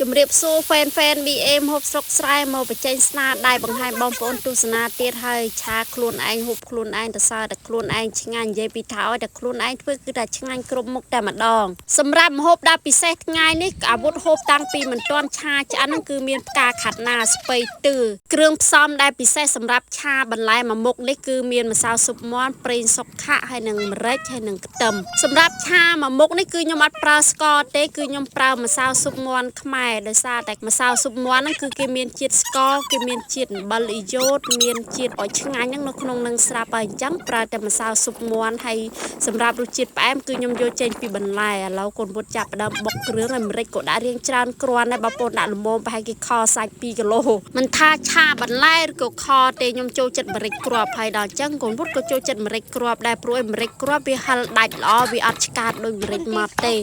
ជំរាបសួរแฟน BM ហូបស្រុកស្រែមកបញ្ចេញស្នាដៃបង្ហាញបងប្អូនទស្សនាទៀតហើយឆាខ្លួនឯងហូបខ្លួនឯងទៅសើតែខ្លួនឯងឆ្ងាញ់និយាយពីថាឲ្យតែខ្លួនឯងធ្វើគឺតែឆ្ងាញ់គ្រប់មុខតែម្ដងសម្រាប់ម្ហូបដ៏ពិសេសថ្ងៃនេះអាវុធហូបតាំងពីមិនទាន់ឆាឆ្អិនហ្នឹងគឺមានផ្កាខាត់ណាស្ពៃទឺគ្រឿងផ្សំដែលពិសេសសម្រាប់ឆាបន្លែមួយមុខនេះគឺមានម្សៅស៊ុបមាន់ប្រេងសុកខាក់ហើយនិងម្រេចហើយនិងខ្ទឹមសម្រាប់ឆាមួយមុខនេះគឺខ្ញុំអត់ប្រើស្ករទេគឺខ្ញុំប្រើម្សៅស៊ុបមាន់ខ្មែរដោយសារតែម្សៅស៊ុបមាន់ហ្នឹងគឺគេមានជាតិស្ករគេមានជាតិអំបិលអ៊ីយ៉ូតមានជាតិឲ្យឆ្ងាញ់ហ្នឹងនៅក្នុងនឹងស្រាប់ហើយអញ្ចឹងប្រើតែម្សៅស៊ុបមាន់ហើយសម្រាប់រសជាតិផ្អែមគឺខ្ញុំយកចេញពីបន្លែឥឡូវកូនពុតចាប់ដើមបុកគ្រឿងហើយម្រេចក៏ដាក់រៀងច្រើនគ្រាន់ដែរបងប្អូនដាក់ល្មមប្រហែលគេខសាច់2គីឡូមិនថាឆាបន្លែឬក៏ខទេខ្ញុំចូលចិត្តម្រេចគ្រាប់ហើយដល់អញ្ចឹងកូនពុតក៏ចូលចិត្តម្រេចគ្រាប់ដែរព្រោះម្រេចគ្រាប់វាហិលដាច់ល្អវាអត់ឆ្កាតដូចម្រេចម៉ត់ទេ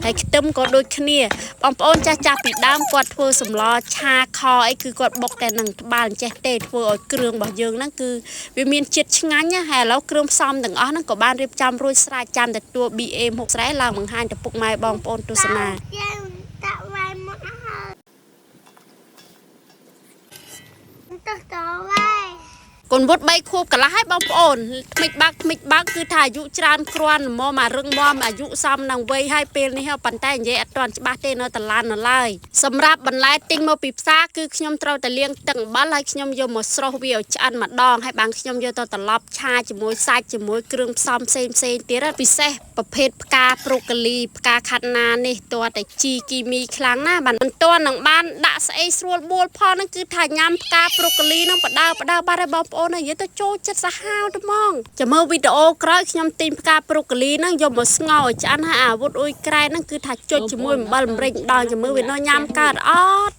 ហើយខ្ទឹមក៏ដូចគ្នាបងប្អូនចាស់ពីដើមគាត់ធ្វើសម្លឆាខអីគឺគាត់បុកតែនឹងត្បាល់ចេះទេធ្វើឲ្យគ្រឿងរបស់យើងហ្នឹងគឺវាមានជាតិឆ្ងាញ់ណាហើយឥឡូវគ្រឿងផ្សំទាំងអស់ហ្នឹងក៏បានរៀបចំរួចស្រេចចាំតែតួ BM 60ស្រែឡើងបង្ហាញទៅពុកម៉ែបងប្អូនទស្សនាដាក់វាយមកហើយទៅទៅកូនវុត3ខួបកន្លះហើយបងប្អូនថ្មិចបាក់គឺថាអាយុច្រើនគ្រាន់មករឹងមាំអាយុសមនឹងវ័យហើយពេលនេះប៉ុន្តែនិយាយអត់ទាន់ច្បាស់ទេនៅតឡាននៅឡើយសម្រាប់បន្លែទិញមកពីផ្សារគឺខ្ញុំត្រូវតែលាងទឹកអំបិលហើយខ្ញុំយកមកស្រុះវាឲ្យឆ្អិនម្ដងហើយបានខ្ញុំយកទៅត្រឡប់ឆាជាមួយសាច់ជាមួយគ្រឿងផ្សំផ្សេងទៀតពិសេសប្រភេទផ្កាប្រូកូលីផ្កាខាត់ណានេះតើតែជីគីមីខ្លាំងណាស់បានមិនទាន់នឹងបានដាក់ស្អីស្រួលបួលផលហ្នឹងគឺថាញ៉ាំផ្កាប្រូកូលីហ្នឹងបដើបាត់ហើយបងប្អូននិយាយទៅចូលចិត្តសាហាវទៅហ្មងចាំមើលវីដេអូក្រោយខ្ញុំទិញផ្កាប្រូកូលីហ្នឹងយកមកស្ងោរឲ្យឆ្អិនហើយអាវុធអ៊ុយក្រែនហ្នឹងគឺថាចុចជាមួយអំបិលម្រេចម្ដងចាំមើលវានៅញ៉ាំកើតអត់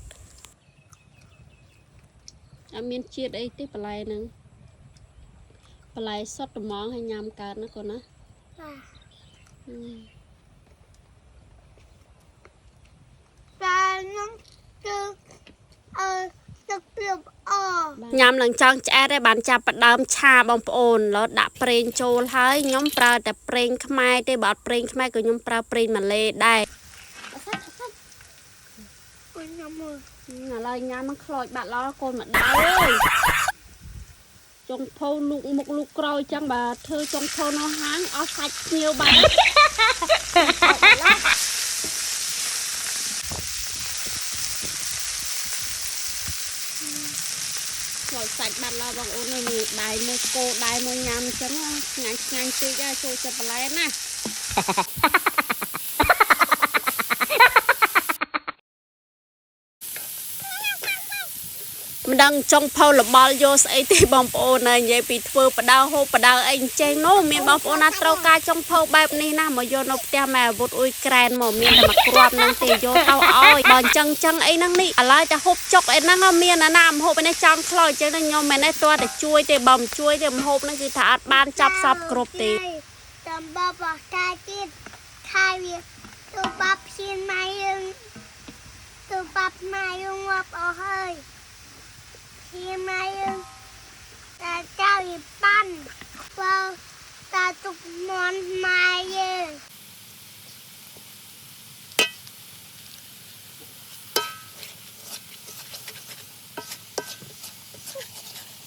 អត់មានជាតិអីទេបន្លែហ្នឹងបន្លែសុទ្ធត្មងឲ្យញ៉ាំកើតណាកូនណាតែខ្ញុំគឺទឹកព្រាបញ៉ាំនឹងចង់ឆ្អែតឯបានចាប់ផ្ដើមឆាបងប្អូនឡូវដាក់ប្រេងចូលហើយខ្ញុំប្រើតែប្រេងខ្មែរទេបើអត់ប្រេងខ្មែរក៏ខ្ញុំប្រើប្រេងម៉ាឡេដែរញ៉ាំមើលឥឡូវញ៉ាំនឹងខ្លោចបាត់ឡកូនម្ដៅអើយចុងភៅលូកមុខលូកក្រោយចឹងបើធ្វើចុងភៅនៅហាងអស់សាច់ភ្នៀវបាត់ខ្លោចសាច់បាត់ឡបងអូននេះដៃមើលគោដៃមើលញ៉ាំអញ្ចឹងឆ្ងាញ់ពេកហើយចូលចិត្តបន្លែណាមិនដឹងចុងផុលបល់យកស្អីទេបងប្អូននិយាយពីធ្វើបដៅហូបបដៅអីចេះនោះមានបងប្អូនណាត្រូវការចុងផុលបែបនេះណាមកយកនៅផ្ទះម៉ែអាវុធអ៊ុយក្រែនមកមានតែមកគ្រាប់ហ្នឹងទេយកទៅឲ្យបើអញ្ចឹងអីហ្នឹងនេះឥឡូវតែហូបចុកអីហ្នឹងមានអាណាហូបឯនេះចង់ខ្លោចអញ្ចឹងខ្ញុំមិនមែនទេតតែជួយទេបើមិនជួយទេហូបហ្នឹងគឺថាអត់បានចាប់សពគ្រប់ទេតំបបតាទៀតខាយវាទៅបាប់ឈៀនម៉ៃយើងទៅបាប់ម៉ៃយើងងាប់អស់ហើយឈៀនម៉ៃយើងតែចៅវាប៉ាន់បើតាទុកមន់ម៉ៃយើង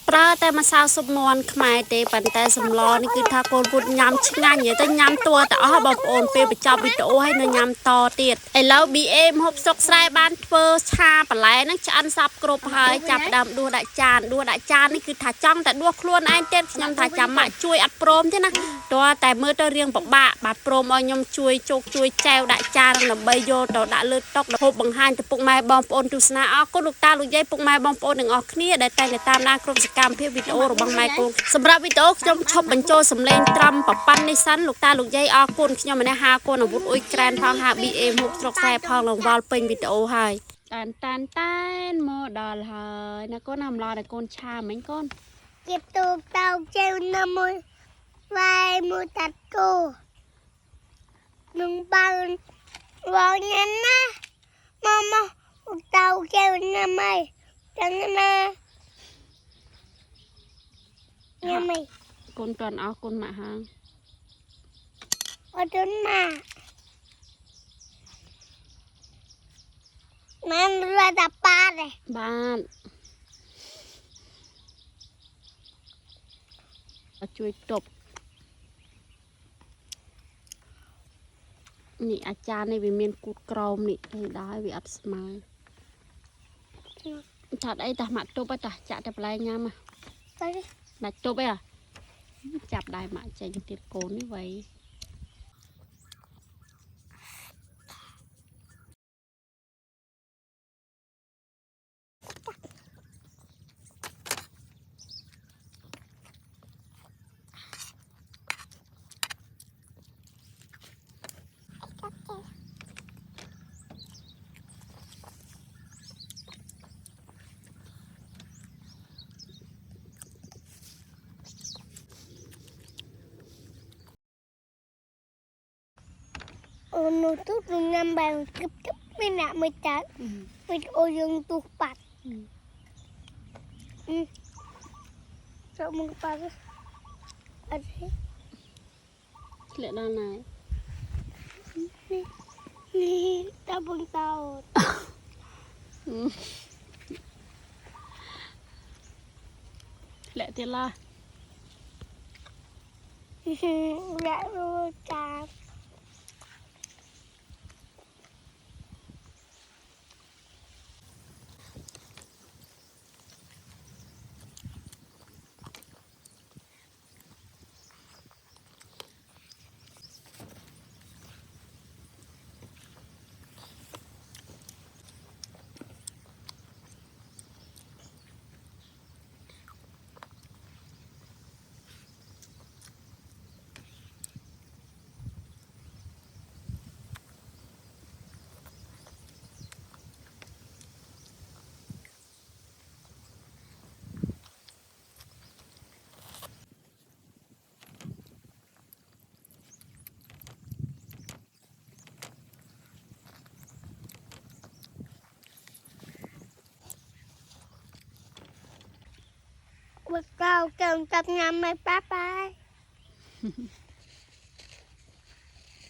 ប្រើតែម្សៅស៊ុបមាន់ខ្មែរទេប៉ុន្តែសម្លនេះគឺថាកូនពុតញ៉ាំឆ្ងាញ់និយាយទៅញ៉ាំតួតែអស់បងប្អូនពេលបញ្ចប់វីដេអូហើយនៅញ៉ាំតទៀតឥឡូវ BM ហូបស្រុកស្រែបានធ្វើឆាបន្លែហ្នឹងឆ្អិនសពគ្រប់ហើយចាប់ដើមដួសដាក់ចាននេះគឺថាចង់តែដួសខ្លួនឯងទៀតខ្ញុំថាចាំម៉ាក់ជួយអត់ព្រមទេណាតើតែមើលទៅរៀងពិបាកបាទព្រមឲ្យខ្ញុំជួយជោគជួយចែវដាក់ចានដើម្បីយកទៅដាក់លើតុហូបបង្ហាញទៅពុកម៉ែបងប្អូនទស្សនាអរគុណលោកតាលោកយាយពុកម៉ែបងប្អូនទាំងអស់គ្នាដែលតែងតែតាមដានគ្រប់សកម្មភាពវីដេអូរបស់ម៉ែកូនសម្រាប់វីដេអូខ្ញុំឈប់បញ្ចូលសម្លេងត្រឹមប្រប៉ាន់នេះសិនលោកតាលោកយាយអរគុណខ្ញុំម្នាក់ហាកូនអាវុធអ៊ុយក្រែនផងហា BM ហូបស្រុកស្រែផងលងវល់ពេញវីដេអូហើយតានមកដល់ហើយណាកូនអំឡោដល់កូនឆាមិញកូនเก็บตูเตาเจลน้ำมือไว้มือตัดกู1 บาทวางเงินนะมาเตาเจลน้ำไม่จังนะยังไม่កូនតាន់អស់កូនម៉ាក់ហាងអត់ទៅណា มันระดับปลาเลย บ้านช่วยตบนี่อาจารย์ในวิเมียนกูดกรอมนี่ได้วิอัดสมัยถัดไอ้ตาหมาตบไปตาจะแต่ปลายงามอ่ะ ไปดิ มาตบไปอ่ะจับได้หมาใจยังติดโกนนี่ไว้โอ้หนูตุ๊กหนูงามแบบกึบกึบไม่หนาไม่จัดไม่โอยังตุ๊กปัดจะมึงปัดอะไร เหลือด้านไหน นี่ตาบุญเตา เหลือเทล่า และรู้จักว่าเก้าเก่งจับงานไหมป้าไป